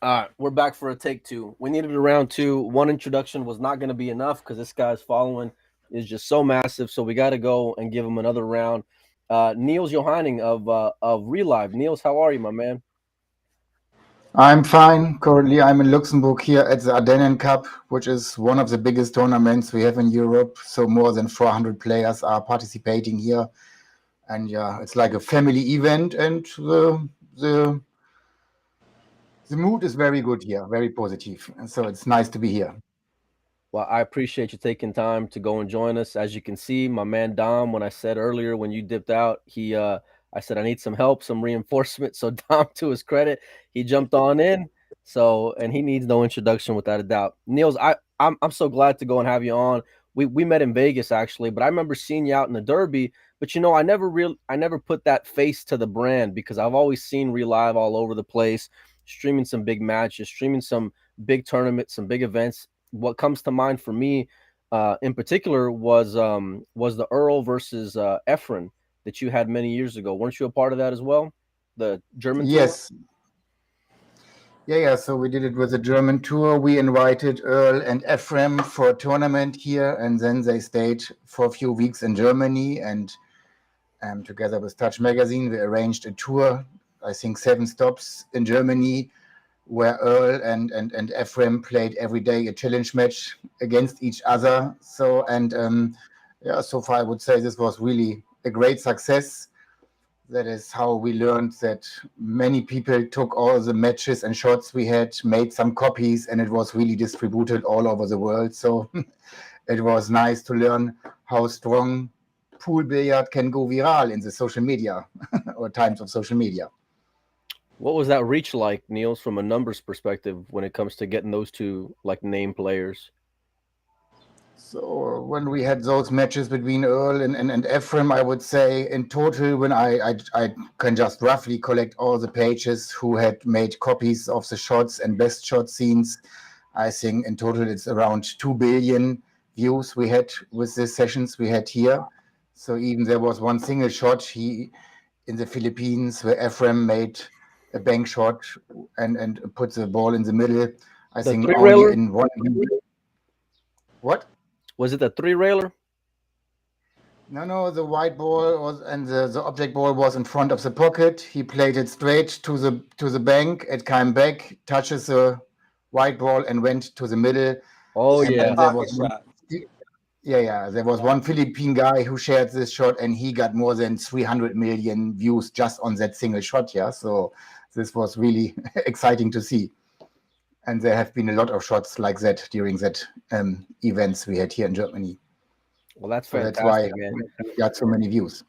All right, we're back for a take two. We needed a round two. One introduction was not going to be enough because this guy's following is just so massive. So we got to go and give him another round. Nils Johanning of REELIVE. Nils, how are you, my man? I'm fine. Currently, I'm in Luxembourg here at the Ardennen Cup, which is one of the biggest tournaments we have in Europe. So more than 400 players are participating here, and yeah, it's like a family event, and the the mood is very good here, very positive, and so it's nice to be here. Well, I appreciate you taking time to go and join us. As you can see, my man Dom, when I said earlier when you dipped out, I said I need some help, some reinforcement. So Dom, to his credit, he jumped on in. So and he needs no introduction without a doubt. Niels, I'm so glad to go and have you on. We met in Vegas actually, but I remember seeing you out in the Derby. But I never put that face to the brand because I've always seen REELIVE all over the place, streaming some big matches, streaming some big tournaments, some big events. What comes to mind for me, in particular, was the Earl versus Efren that you had many years ago. Weren't you a part of that as well? The German tour. Yes, yeah. So we did it with the German tour. We invited Earl and Ephraim for a tournament here, and then they stayed for a few weeks in Germany. And together with Touch Magazine, we arranged a tour. I think 7 stops in Germany, where Earl and Ephraim played every day a challenge match against each other. So yeah, so far I would say this was really a great success. That is how we learned that many people took all the matches and shots we had, made some copies, and it was really distributed all over the world. So it was nice to learn how strong pool billiard can go viral in the social media or times of social media. What was that reach like, Niels, from a numbers perspective when it comes to getting those two like name players? So when we had those matches between Earl and Ephraim, I would say in total, when I can just roughly collect all the pages who had made copies of the shots and best shot scenes, I think in total it's around 2 billion views we had with the sessions we had here. So even there was one single shot he in the Philippines where Ephraim made a bank shot and put the ball in the middle. I The think three only railer in one. What? was it? The three railer? No, the white ball was and the object ball was in front of the pocket. He played it straight to the bank. It came back, touches the white ball, and went to the middle. Oh This is a yeah. And there pocket was one, shot. yeah. There was one Philippine guy who shared this shot, and he got more than 300 million views just on that single shot. Yeah, so this was really exciting to see. And there have been a lot of shots like that during that events we had here in Germany. Well, that's So that's why fantastic, man. we got so many views.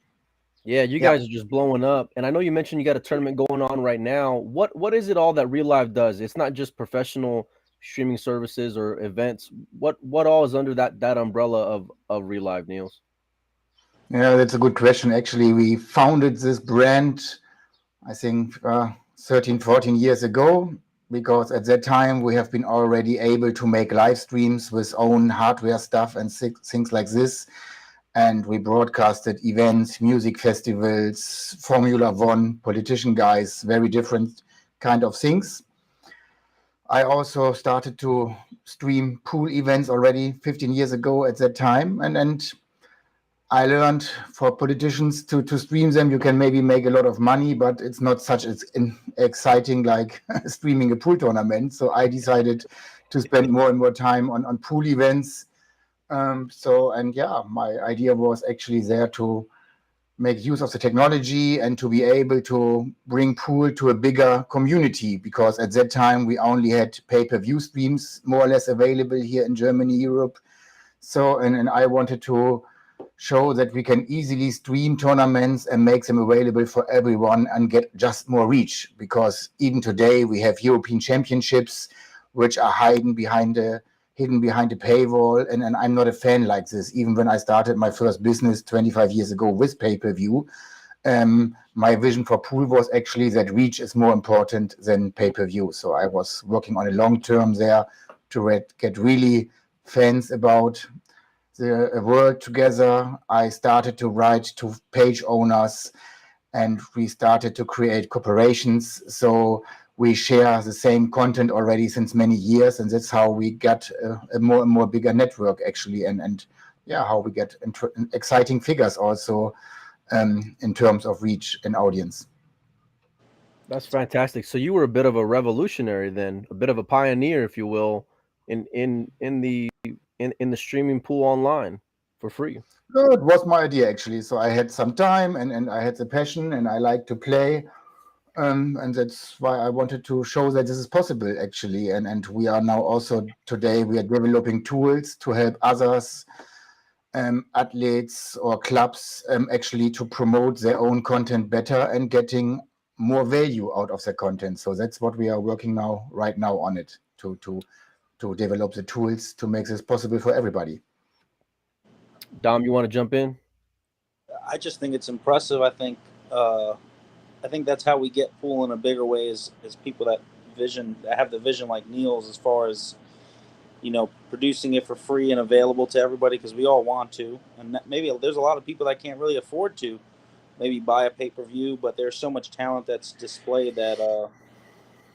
Yeah, you Yeah. guys are just blowing up. And I know you mentioned you got a tournament going on right now. What is it all that Real Life does? It's not just professional streaming services or events. What all is under that umbrella of Real Life, Niels? Yeah, that's a good question. Actually, we founded this brand, I think, 13, 14 years ago, because at that time we have been already able to make live streams with own hardware stuff and things like this. And we broadcasted events, music festivals, Formula One, politician guys, very different kind of things. I also started to stream pool events already 15 years ago at that time. And I learned for politicians to stream them, you can maybe make a lot of money, but it's not such as exciting like streaming a pool tournament. So I decided to spend more and more time on pool events. And yeah, my idea was actually there to make use of the technology and to be able to bring pool to a bigger community because at that time we only had pay-per-view streams more or less available here in Germany, Europe. So, and I wanted to show that we can easily stream tournaments and make them available for everyone and get just more reach. Because even today we have European championships, which are hidden behind a paywall. And I'm not a fan like this. Even when I started my first business 25 years ago with pay-per-view, my vision for pool was actually that reach is more important than pay-per-view. So I was working on a long term there to get really fans about the world together. I started to write to page owners and we started to create corporations. So we share the same content already since many years, and that's how we got a more and more bigger network actually, and yeah, how we get exciting figures also in terms of reach and audience. That's fantastic. So you were a bit of a revolutionary then, a bit of a pioneer, if you will, in the streaming pool online for free. No, it was my idea actually. So I had some time and I had the passion and I like to play. And that's why I wanted to show that this is possible actually. And we are now also today, we are developing tools to help others, athletes or clubs actually to promote their own content better and getting more value out of their content. So that's what we are working now, right now on it to develop the tools to make this possible for everybody. Dom, you want to jump in? I just think it's impressive. Uh, I think that's how we get pool in a bigger way is people that have the vision like Niels, as far as producing it for free and available to everybody, because we all want to, and maybe there's a lot of people that can't really afford to maybe buy a pay-per-view, but there's so much talent that's displayed that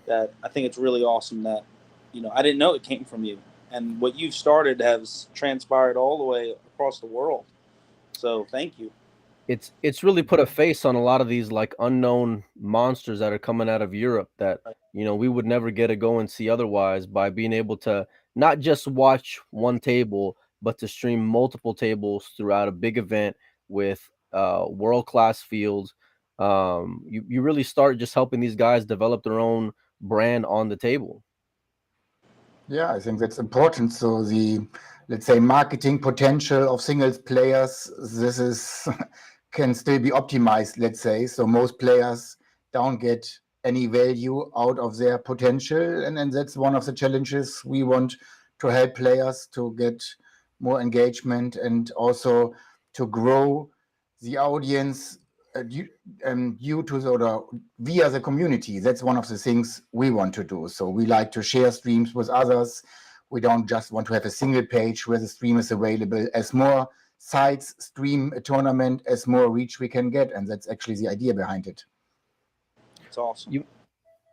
I think it's really awesome that I didn't know it came from you, and what you've started has transpired all the way across the world. So thank you. It's really put a face on a lot of these like unknown monsters that are coming out of Europe that we would never get to go and see otherwise, by being able to not just watch one table but to stream multiple tables throughout a big event with world class fields. You really start just helping these guys develop their own brand on the table. Yeah, I think that's important. So the, let's say, marketing potential of singles players, this is can still be optimized, let's say. So most players don't get any value out of their potential. And that's one of the challenges we want to help players to get more engagement and also to grow the audience due to sort of via the community. That's one of the things we want to do. So we like to share streams with others. We don't just want to have a single page where the stream is available. As more sites stream a tournament, as more reach we can get, and that's actually the idea behind it. It's awesome.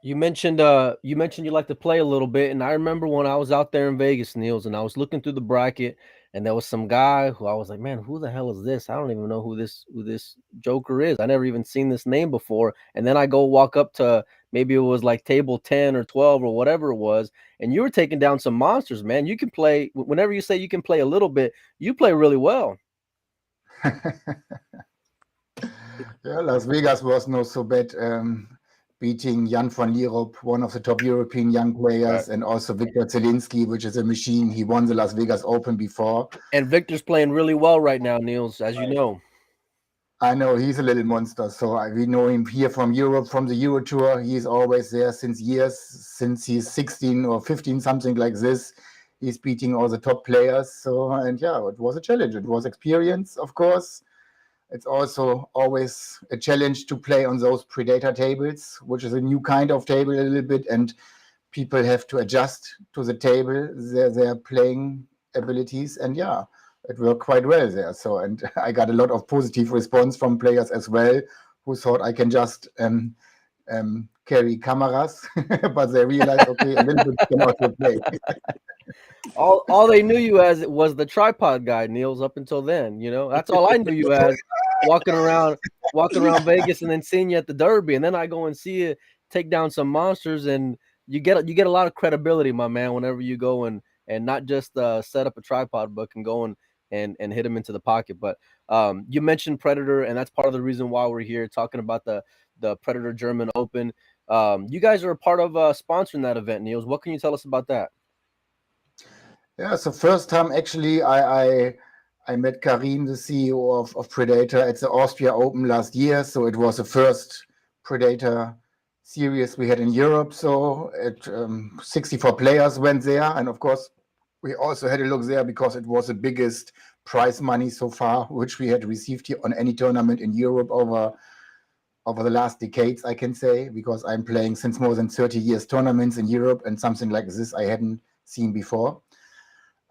You mentioned you like to play a little bit, and I remember when I was out there in Vegas, Niels, and I was looking through the bracket, and there was some guy who I was like, man, who the hell is this? I don't even know who this Joker is. I never even seen this name before. And then I go walk up to, maybe it was like table 10 or 12 or whatever it was, and you were taking down some monsters, man. You can play whenever you say you can play a little bit. You play really well. Yeah, Las Vegas was not so bad. Beating Jan van Lierop, one of the top European young players, and also Victor Zelinsky, which is a machine. He won the Las Vegas Open before. And Victor's playing really well right now, Niels, as you know. I know he's a little monster. So we know him here from Europe, from the Euro Tour. He's always there since years, since he's 16 or 15, something like this. He's beating all the top players. So, and yeah, it was a challenge. It was experience, of course. It's also always a challenge to play on those predator tables, which is a new kind of table a little bit, and people have to adjust to the table, their playing abilities, and yeah, it worked quite well there. So, and I got a lot of positive response from players as well, who thought I can just carry cameras, but they realized, okay, a little bit can also play. All they knew you as was the tripod guy, Niels, up until then. That's all I knew you as, walking around Vegas and then seeing you at the Derby, and then I go and see you take down some monsters, and you get a lot of credibility, my man, whenever you go and not just set up a tripod, but can go and hit him into the pocket. But you mentioned Predator, and that's part of the reason why we're here talking about the Predator German Open. You guys are a part of sponsoring that event, Niels. What can you tell us about that? Yeah, so first time actually I met Karim, the CEO of Predator, at the Austria Open last year. So it was the first Predator series we had in Europe. So 64 players went there. And of course, we also had a look there because it was the biggest prize money so far, which we had received here on any tournament in Europe over the last decades, I can say, because I'm playing since more than 30 years tournaments in Europe, and something like this I hadn't seen before.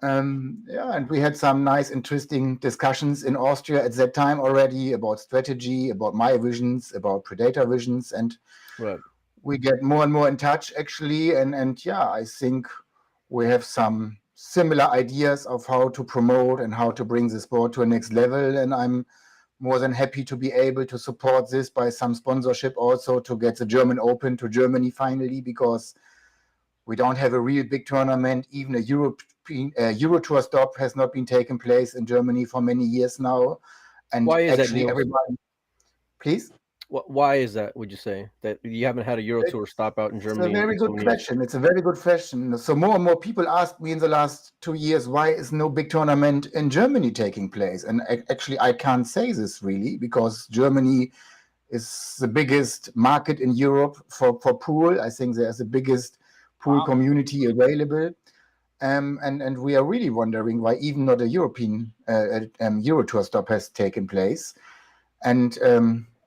Yeah, and we had some nice, interesting discussions in Austria at that time already about strategy, about my visions, about Predator visions, and right. we get more and more in touch actually, and yeah, I think we have some similar ideas of how to promote and how to bring the sport to a next level, and I'm more than happy to be able to support this by some sponsorship also to get the German Open to Germany finally, because we don't have a real big tournament. Even a European Euro Tour stop has not been taking place in Germany for many years now, and Why is that, actually Niels? everybody, please. Why is that? Would you say that you haven't had a Euro Tour stop out in It's a Germany very in so good many years? question. It's a very good question. So more and more people ask me in the last 2 years, why is no big tournament in Germany taking place? And actually, I can't say this really, because Germany is the biggest market in Europe for pool. I think there's the biggest pool Wow. community available. And we are really wondering why even not a European Euro Tour stop has taken place. And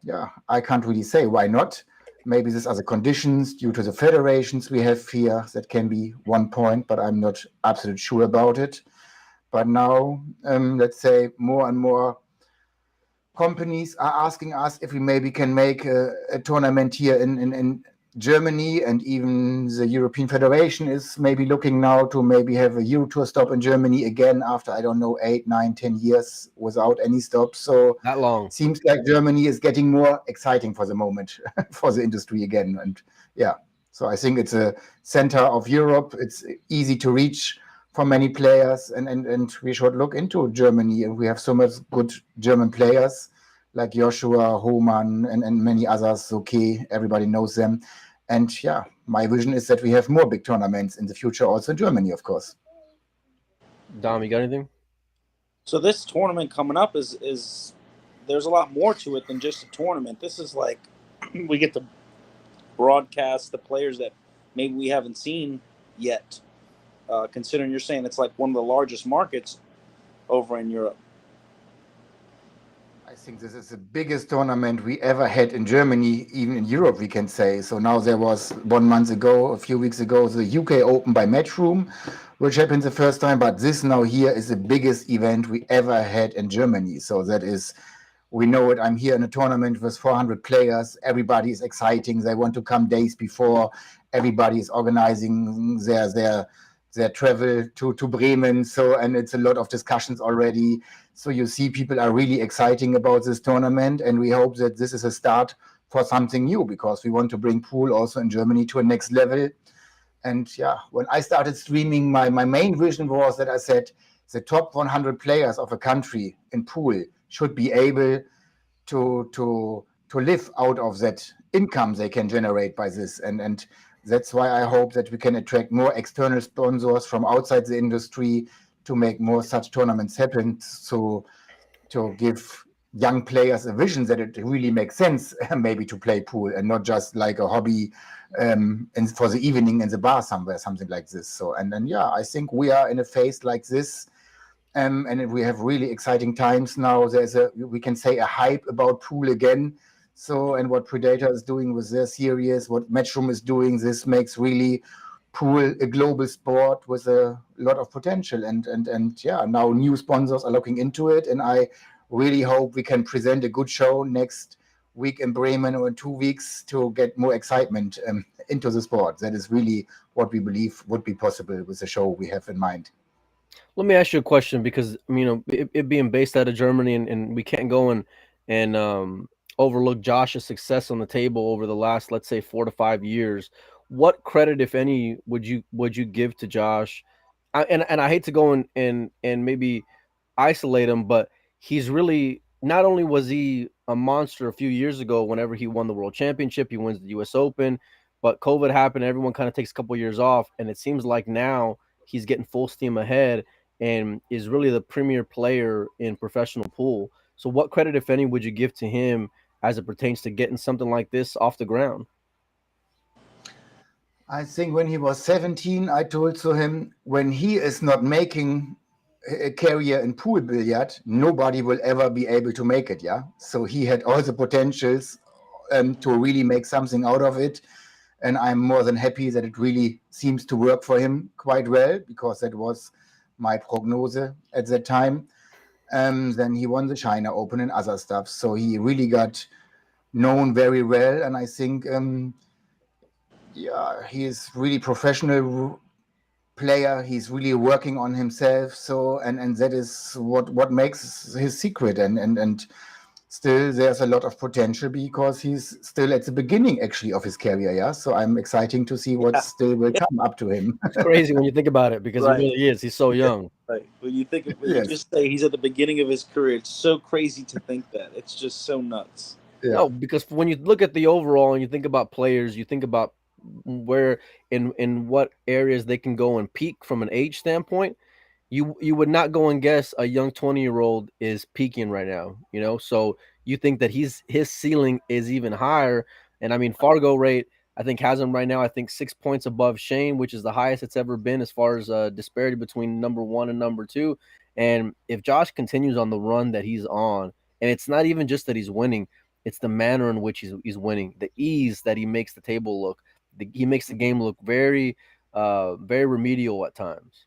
yeah, I can't really say why not. Maybe there's other conditions due to the federations we have here. That can be one point, but I'm not absolutely sure about it. But now, let's say more and more companies are asking us if we maybe can make a tournament here in Germany, and even the European Federation is maybe looking now to maybe have a Euro Tour stop in Germany again after, I don't know, 8, 9, 10 years without any stops. So That long? seems like Germany is getting more exciting for the moment for the industry again. And yeah, so I think it's a center of Europe. It's easy to reach for many players, and we should look into Germany. And we have so much good German players like Joshua, Hohmann, and many others. Okay, everybody knows them. And yeah, my vision is that we have more big tournaments in the future, also in Germany, of course. Dom, you got anything? So this tournament coming up is there's a lot more to it than just a tournament. This is like we get to broadcast the players that maybe we haven't seen yet. Considering you're saying it's like one of the largest markets over in Europe. I think this is the biggest tournament we ever had in Germany, even in Europe, we can say. So now there was 1 month ago, a few weeks ago, the UK Open by Matchroom, which happened the first time. But this now here is the biggest event we ever had in Germany. So that is, we know it. I'm here in a tournament with 400 players. Everybody is exciting. They want to come days before. Everybody is organizing their travel to Bremen. So, and it's a lot of discussions already. So you see people are really exciting about this tournament, and we hope that this is a start for something new, because we want to bring pool also in Germany to a next level. And yeah, when I started streaming, my main vision was that I said the top 100 players of a country in pool should be able to live out of that income they can generate by this. And that's why I hope that we can attract more external sponsors from outside the industry to make more such tournaments happen. So to give young players a vision that it really makes sense maybe to play pool and not just like a hobby and for the evening in the bar somewhere, something like this. So and then yeah, I think we are in a phase like this, and we have really exciting times now. There's we can say a hype about pool again. So, and what Predator is doing with their series, what Matchroom is doing, this makes really pool a global sport with a lot of potential. And yeah, now new sponsors are looking into it, and I really hope we can present a good show next week in Bremen or in 2 weeks to get more excitement into the sport. That is really what we believe would be possible with the show we have in mind. Let me ask you a question, because it being based out of Germany, and we can't go and overlook Josh's success on the table over the last, let's say, 4 to 5 years. What credit, if any, would you give to Josh? And I hate to go and maybe isolate him, but he's really, not only was he a monster a few years ago whenever he won the world championship, he wins the US Open, but COVID happened, everyone kind of takes a couple years off, and it seems like now he's getting full steam ahead and is really the premier player in professional pool. So what credit, if any, would you give to him as it pertains to getting something like this off the ground? I think when he was 17, I told to him, when he is not making a career in pool billiard, nobody will ever be able to make it. Yeah. So he had all the potentials to really make something out of it. And I'm more than happy that it really seems to work for him quite well, because that was my prognose at that time. Then he won the China Open and other stuff. So he really got known very well. And I think Yeah, he is really professional player. He's really working on himself. So and that is what makes his secret. And still there's a lot of potential because he's still at the beginning actually of his career. Yeah. So I'm exciting to see what Yeah, still will yeah, come up to him. It's crazy when you think about it because he right, really is. He's so young. right. When you think of, when you Yes. just say he's at the beginning of his career, it's so crazy to think that. It's just so nuts. Yeah. No, because when you look at the overall and you think about players, you think about where in what areas they can go and peak from an age standpoint. You would not go and guess a young 20-year-old is peaking right now, you know? So you think that his ceiling is even higher. And I mean, Fargo rate, I think has him right now, I think 6 points above Shane, which is the highest it's ever been as far as disparity between number one and number two. And if Josh continues on the run that he's on, and it's not even just that he's winning, it's the manner in which he's winning, the ease that he makes the table look. He makes the game look very, very remedial at times.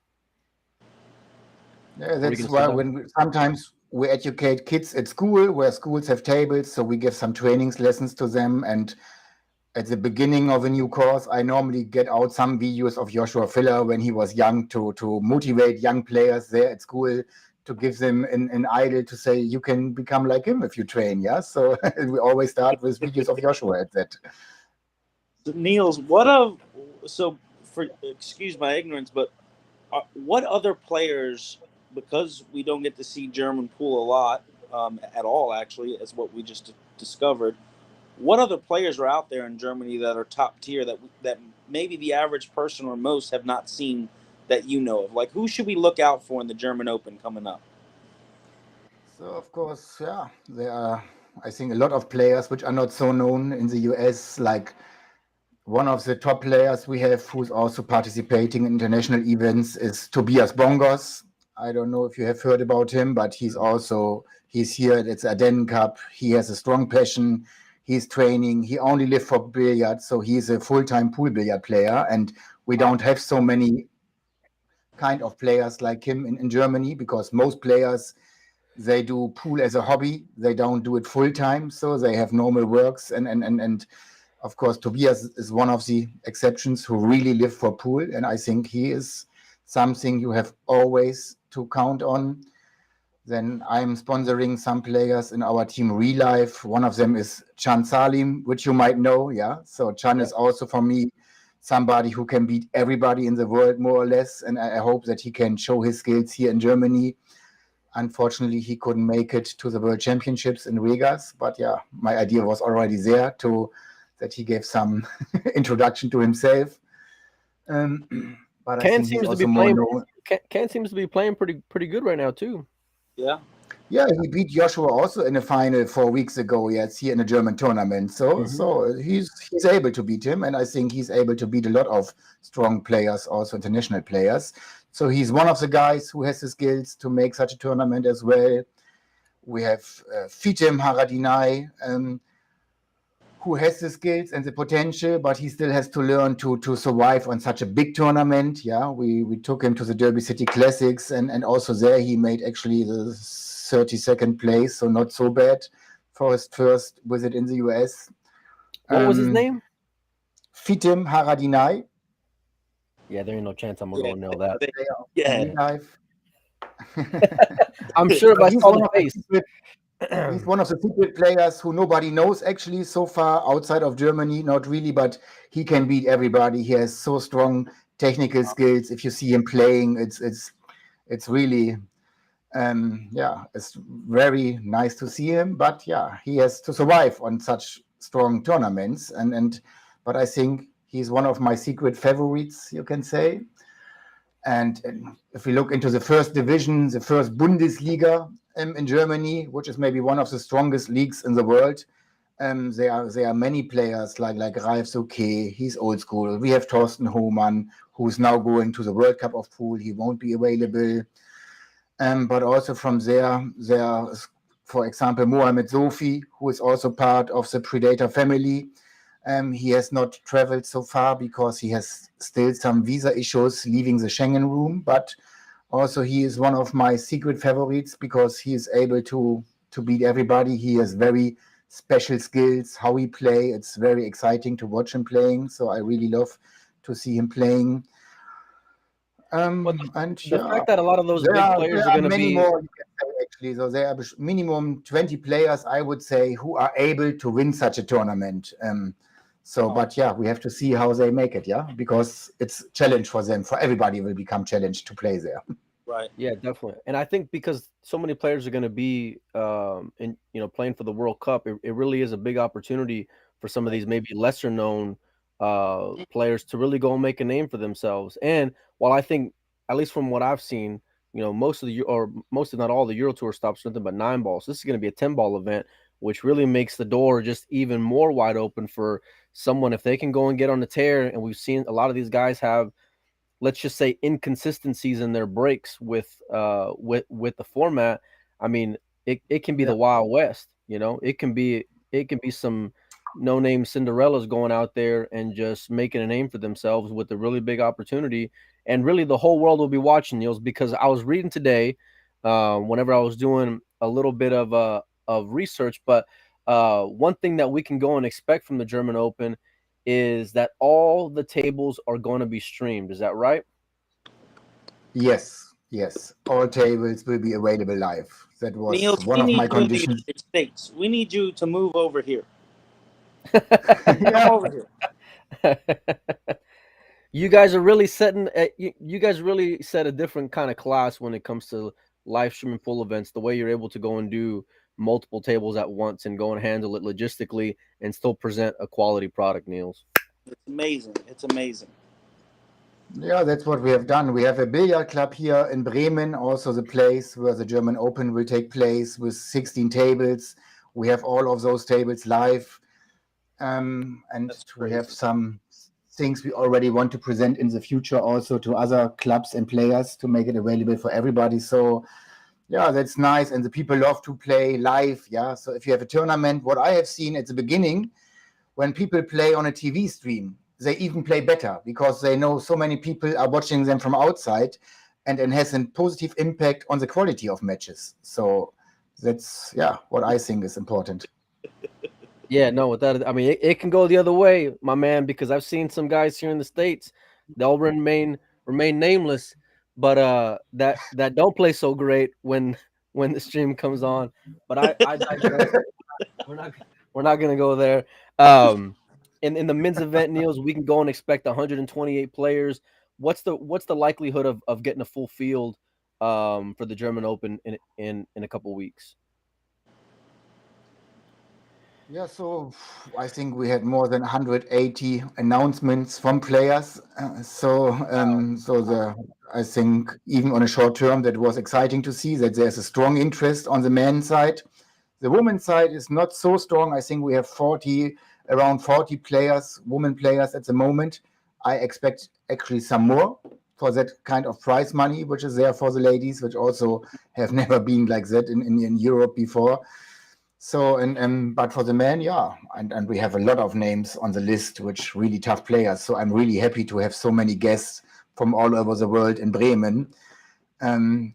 Yeah, What are you that's going to say, why Dom? sometimes we educate kids at school where schools have tables, so we give some trainings lessons to them. And at the beginning of a new course, I normally get out some videos of Joshua Filler when he was young to motivate young players there at school, to give them an idol to say you can become like him if you train. Yeah, so we always start with videos of Joshua at that. So, Niels, what of so for excuse my ignorance, but what other players? Because we don't get to see German pool a lot at all, actually, as what we just discovered. What other players are out there in Germany that are top tier that maybe the average person or most have not seen that you know of? Like, who should we look out for in the German Open coming up? So of course, yeah, there are, I think, a lot of players which are not so known in the US, like one of the top players we have who's also participating in international events is Tobias Bongos. I don't know if you have heard about him, but he's here at the Ardennen Cup. He has a strong passion. He's training. He only lives for billiard, so he's a full-time pool billiard player. And we don't have so many kind of players like him in Germany, because most players, they do pool as a hobby. They don't do it full time, so they have normal works. And of course, Tobias is one of the exceptions who really live for pool, and I think he is something you have always to count on. Then I'm sponsoring some players in our team REELIVE. One of them is Can Salim, which you might know. Yeah, so Can Yeah. is also for me somebody who can beat everybody in the world more or less, and I hope that he can show his skills here in Germany. Unfortunately, he couldn't make it to the World Championships in Vegas, but yeah, my idea was already there to that he gave some introduction to himself. But I Ken think he's seems to be also more playing. known. Ken seems to be playing pretty good right now too. Yeah. Yeah, he beat Joshua also in a final 4 weeks ago. Yes, here in a German tournament. So Hmm. he's able to beat him, and I think he's able to beat a lot of strong players, also international players. So he's one of the guys who has the skills to make such a tournament as well. We have Fitem Haradinaj, who has the skills and the potential, but he still has to learn to survive on such a big tournament. Yeah, we took him to the Derby City Classics, and also there he made actually the 32nd place, so not so bad for his first visit in the US. What was his name? Fitem Haradinaj, Yeah, there ain't no chance I'm gonna Yeah. go and know that. player of Yeah. Real Life. I'm sure if I He's saw one the of the face. secret He's one of the secret players who nobody knows actually so far outside of Germany, not really, but he can beat everybody. He has so strong technical skills. If you see him playing, it's really yeah, it's very nice to see him. But yeah, he has to survive on such strong tournaments, and but I think he's one of my secret favorites, you can say. And if we look into the first division, the first Bundesliga in Germany, which is maybe one of the strongest leagues in the world, there are many players like Ralf Souquet. He's old school. We have Thorsten Hohmann, who's now going to the World Cup of Pool. He won't be available. But also from there is, for example, Mohamed Sofi, who is also part of the Predator family. He has not traveled so far because he has still some visa issues leaving the Schengen room, but also he is one of my secret favorites because he is able to beat everybody. He has very special skills, how he play. It's very exciting to watch him playing. So I really love to see him playing. But And the yeah, fact that a lot of those there big are players there are are going to many be more you can say actually. So there are minimum 20 players, I would say, who are able to win such a tournament. So, Wow. but yeah, we have to see how they make it. Yeah, because it's challenge for them. For everybody, will become challenged to play there. Right. yeah, definitely. And I think because so many players are going to be in playing for the World Cup, it really is a big opportunity for some of Right. these maybe lesser known players to really go and make a name for themselves. And while I think, at least from what I've seen, most of the or most if not all the Euro Tour stops nothing but 9 balls. This is going to be a 10 ball event, which really makes the door just even more wide open for someone if they can go and get on the tear. And we've seen a lot of these guys have, let's just say, inconsistencies in their breaks with the format. I mean, it can be Yeah. the Wild West, it can be some no name Cinderellas going out there and just making a name for themselves with a really big opportunity. And really the whole world will be watching, Niels, because I was reading today, whenever I was doing a little bit of research, but one thing that we can go and expect from the German Open is that all the tables are going to be streamed. Is that right? Yes. Yes. All tables will be available live. That was Niels, one we of need my you in the conditions. United States. We need you to move over here. Come Yeah. over here. You guys are really setting. You guys really set a different kind of class when it comes to live streaming full events. The way you're able to go and do multiple tables at once and go and handle it logistically and still present a quality product, Niels. It's amazing. It's amazing. Yeah, that's what we have done. We have a billiard club here in Bremen, also the place where the German Open will take place with 16 tables. We have all of those tables live. And That's we have crazy. some things we already want to present in the future also to other clubs and players to make it available for everybody. So, yeah, that's nice. And the people love to play live. Yeah. So, if you have a tournament, what I have seen at the beginning, when people play on a TV stream, they even play better because they know so many people are watching them from outside, and it has a positive impact on the quality of matches. So that's, yeah, what I think is important. Yeah, no, without it, I mean, it can go the other way, my man, because I've seen some guys here in the States, they'll remain nameless, but that don't play so great when when the stream comes on. But I digress. We're not we're not gonna go there. Um, in the men's event, Niels, we can go and expect 128 players. What's the likelihood of getting a full field for the German Open in a couple weeks? Yeah, so I think we had more than 180 announcements from players. So I think even on a short term, that was exciting to see that there's a strong interest on the men's side. The women's side is not so strong. I think we have around 40 players, women players at the moment. I expect actually some more for that kind of prize money, which is there for the ladies, which also have never been like that in Europe before. So but for the men, yeah, and we have a lot of names on the list, which really tough players. So I'm really happy to have so many guests from all over the world in Bremen. And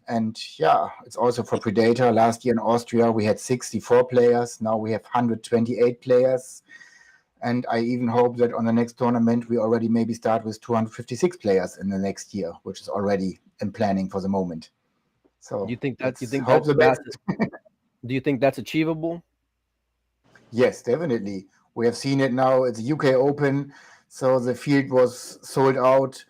yeah, it's also for Predator. Last year in Austria, we had 64 players. Now we have 128 players. And I even hope that on the next tournament, we already maybe start with 256 players in the next year, which is already in planning for the moment. You So think that you let's think hope that the math? best. Do you think that's achievable? Yes, definitely. We have seen it now. It's UK Open. So the field was sold out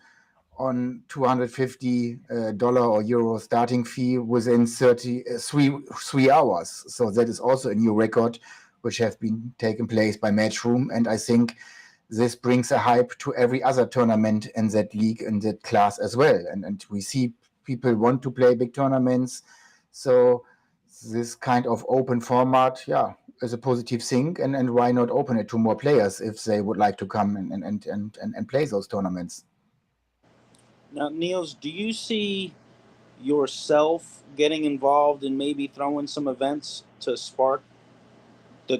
on $250 or euro starting fee within 3 hours. So that is also a new record, which have been taken place by Matchroom. And I think this brings a hype to every other tournament in that league, in that class as well. And we see people want to play big tournaments. So this kind of open format, yeah, is a positive thing. And why not open it to more players if they would like to come and play those tournaments? Now, Niels, do you see yourself getting involved and maybe throwing some events to spark the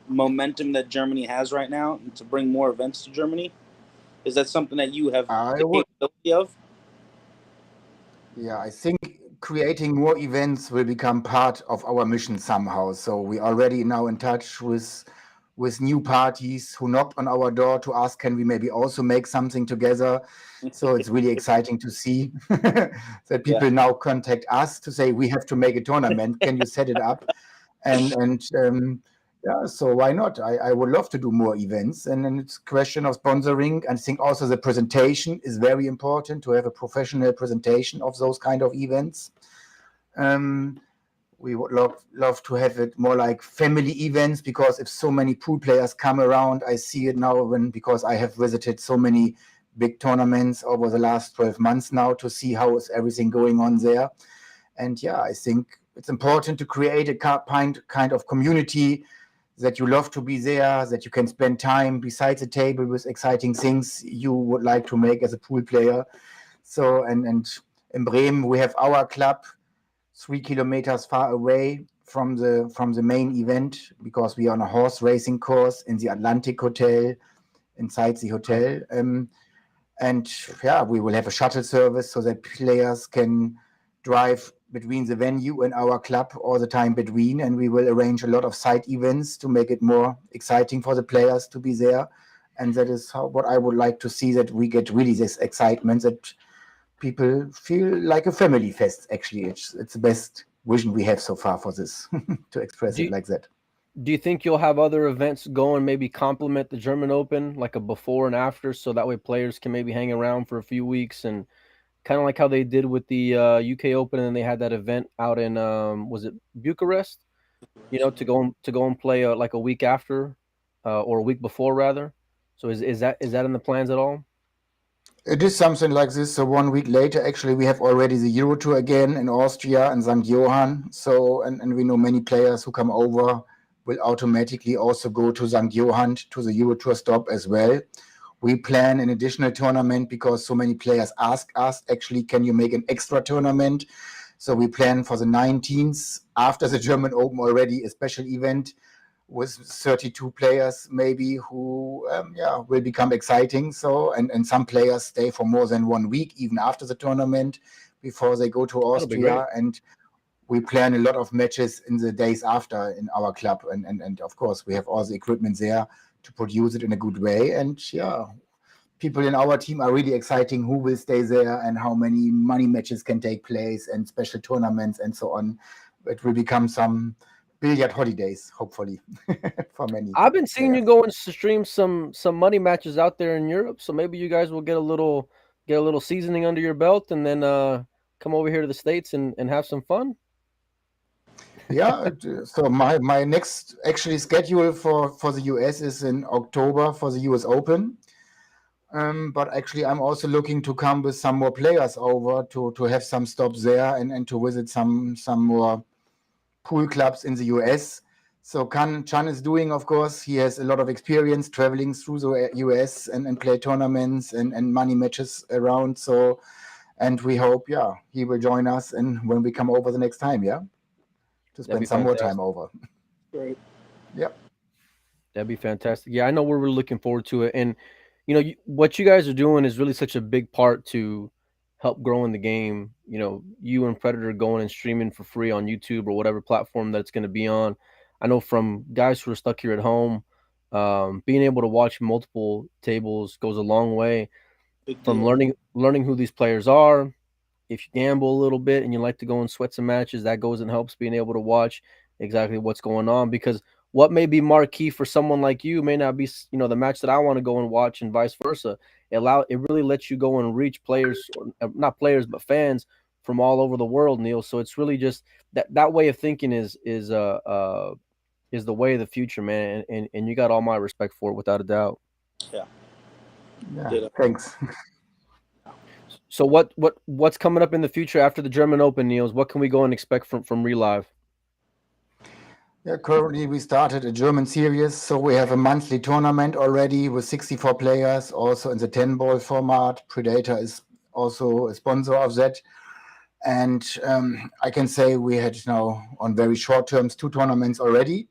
momentum that Germany has right now and to bring more events to Germany? Is that something that you have I the would capability of? Yeah, I think creating more events will become part of our mission somehow. So we already now in touch with new parties who knocked on our door to ask, can we maybe also make something together? So it's really exciting to see that people now contact us to say, we have to make a tournament. Can you set it up? And yeah, so why not? I would love to do more events. And then it's a question of sponsoring. I think also the presentation is very important, to have a professional presentation of those kind of events. We would love to have it more like family events, because if so many pool players come around, I see it now because I have visited so many big tournaments over the last 12 months now to see how is everything going on there. And yeah, I think it's important to create a kind of community that you love to be there, that you can spend time beside the table with exciting things you would like to make as a pool player. So, and in Bremen, we have our club 3 kilometers far away from the main event, because we are on a horse racing course in the Atlantic Hotel, inside the hotel. And yeah, we will have a shuttle service so that players can drive between the venue and our club all the time between. And we will arrange a lot of side events to make it more exciting for the players to be there. And that is what I would like to see, that we get really this excitement, that people feel like a family fest. Actually, it's the best vision we have so far for this, to express Do it you, like that. do you think you'll have other events go and maybe complement the German Open, like a before and after, so that way players can maybe hang around for a few weeks, and kind of like how they did with the UK Open, and they had that event out in was it Bucharest? To go and play like a week after, or a week before rather. So is that in the plans at all? It is something like this. So 1 week later, actually, we have already the Euro Tour again in Austria and St. Johann. So, and we know many players who come over will automatically also go to St. Johann to the Euro Tour stop as well. We plan an additional tournament because so many players ask us, actually, can you make an extra tournament? So we plan for the 19th, after the German Open already, a special event with 32 players maybe who will become exciting. So and some players stay for more than 1 week even after the tournament before they go to That'll be great. Austria. And we plan a lot of matches in the days after in our club, and of course we have all the equipment there to produce it in a good way. And yeah, people in our team are really exciting who will stay there and how many money matches can take place and special tournaments and so on. It will become some billiard holidays, hopefully, for many I've been seeing you players. go and stream some money matches out there in Europe, so maybe you guys will get a little seasoning under your belt, and then come over here to the States and have some fun. Yeah, so my next actually schedule for the US is in October for the US Open. But actually, I'm also looking to come with some more players over to have some stops there and to visit some more pool clubs in the US. So Chan is doing, of course, he has a lot of experience traveling through the US and play tournaments and money matches around. So, and we hope, yeah, he will join us and when we come over the next time, yeah, to That'd be spend some more time fantastic. over. Great. Yeah. That'd be fantastic. Yeah, I know we're really looking forward to it. And what you guys are doing is really such a big part to help growing the game. You and Predator going and streaming for free on YouTube or whatever platform that it's going to be on. I know from guys who are stuck here at home, being able to watch multiple tables goes a long way Big from deal. learning who these players are. If you gamble a little bit and you like to go and sweat some matches, that goes and helps being able to watch exactly what's going on, because what may be marquee for someone like you may not be, the match that I want to go and watch, and vice versa. It really lets you go and reach players, or not players, but fans from all over the world, Neil. So it's really just that way of thinking is the way of the future, man. And you got all my respect for it, without a doubt. Yeah. Yeah. Ditto. Thanks. So what's coming up in the future after the German Open, Niels? What can we go and expect from REELIVE? Yeah, currently we started a German series, so we have a monthly tournament already with 64 players, also in the 10-ball format. Predator is also a sponsor of that. And I can say we had now on very short terms 2 tournaments already.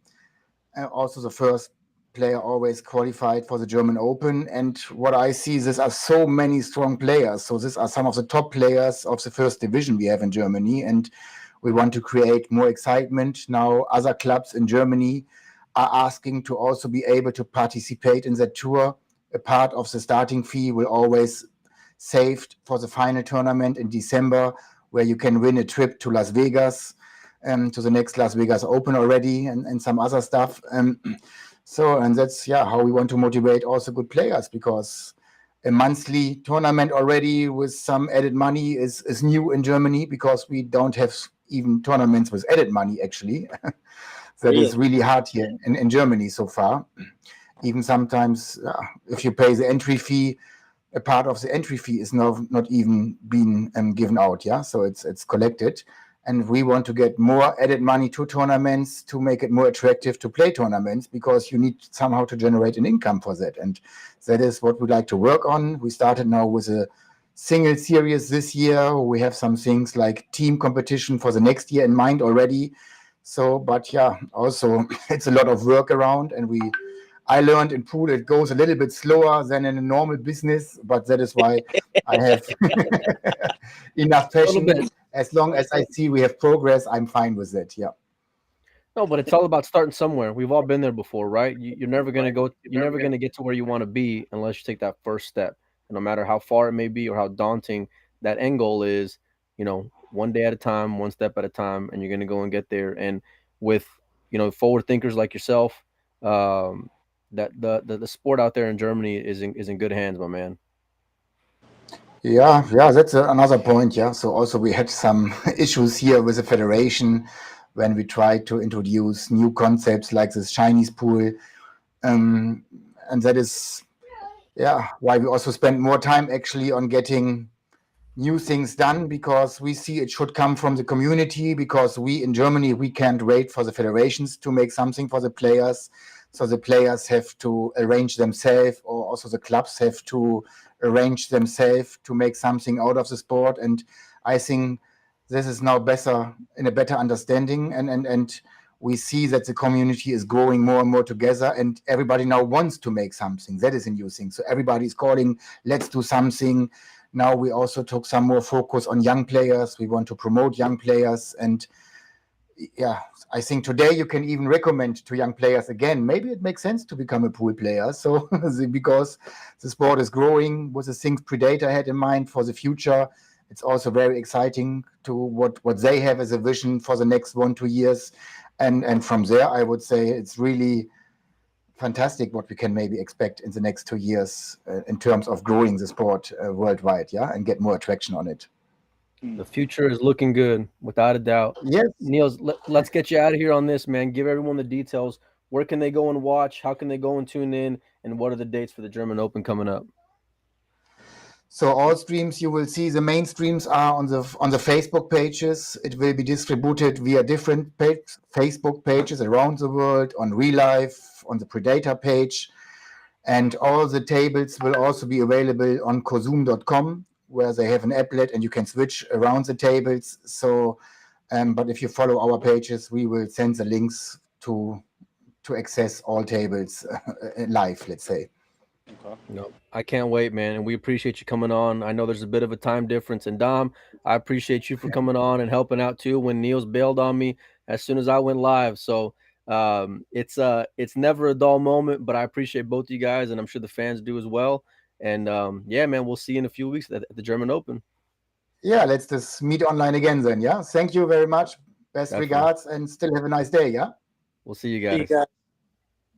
Also the first player always qualified for the German Open. And what I see, these are so many strong players. So these are some of the top players of the first division we have in Germany. And we want to create more excitement. Now, other clubs in Germany are asking to also be able to participate in that tour. A part of the starting fee will always saved for the final tournament in December, where you can win a trip to Las Vegas, to the next Las Vegas Open already, and some other stuff. And that's how we want to motivate also good players, because a monthly tournament already with some added money is new in Germany, because we don't have even tournaments with added money actually. That is really hard here in Germany so far. Even sometimes, if you pay the entry fee, a part of the entry fee is now not even being given out. So it's collected, and we want to get more added money to tournaments to make it more attractive to play tournaments, because you need somehow to generate an income for that, and that is what we'd like to work on. We started now with a single series this year. We have some things like team competition for the next year in mind already. So, but also it's a lot of work around, and I learned in pool it goes a little bit slower than in a normal business, but that is why I have enough passion. As long as I see we have progress, I'm fine with it. Yeah. No, but it's all about starting somewhere. We've all been there before, right? You're never gonna go. You're never gonna get to where you want to be unless you take that first step. And no matter how far it may be or how daunting that end goal is, one day at a time, one step at a time, and you're gonna go and get there. And with forward thinkers like yourself, that the sport out there in Germany is in good hands, my man. Yeah, that's another point. Yeah, so also we had some issues here with the federation when we tried to introduce new concepts like this Chinese pool, and that is why we also spend more time actually on getting new things done, because we see it should come from the community, because we in Germany, we can't wait for the federations to make something for the players. So the players have to arrange themselves, or also the clubs have to arrange themselves to make something out of the sport. And I think this is now in a better understanding, and we see that the community is growing more and more together, and everybody now wants to make something. That is a new thing. So everybody is calling, let's do something. Now we also took some more focus on young players. We want to promote young players. And I think today you can even recommend to young players again, maybe it makes sense to become a pool player. So because the sport is growing with the things Predator had in mind for the future, it's also very exciting to what they have as a vision for the next 1-2 years. And from there, I would say it's really fantastic what we can maybe expect in the next 2 years in terms of growing the sport worldwide, and get more attraction on it. The future is looking good, without a doubt. Yes. Niels, let's get you out of here on this, man. Give everyone the details. Where can they go and watch? How can they go and tune in? And what are the dates for the German Open coming up? So all streams you will see, the main streams are on the Facebook pages. It will be distributed via different Facebook pages around the world, on REELIVE, on the Predator page. And all the tables will also be available on kozoom.com, where they have an applet and you can switch around the tables. So, but if you follow our pages, we will send the links to access all tables live, let's say. Okay. No, I can't wait, man. And we appreciate you coming on. I know there's a bit of a time difference. And Dom, I appreciate you for coming on and helping out too when Niels bailed on me as soon as I went live. So it's never a dull moment, but I appreciate both you guys, and I'm sure the fans do as well. And man, we'll see you in a few weeks at the German Open. Yeah, let's just meet online again then. Yeah. Thank you very much. Best regards, and still have a nice day. Yeah. We'll see you guys.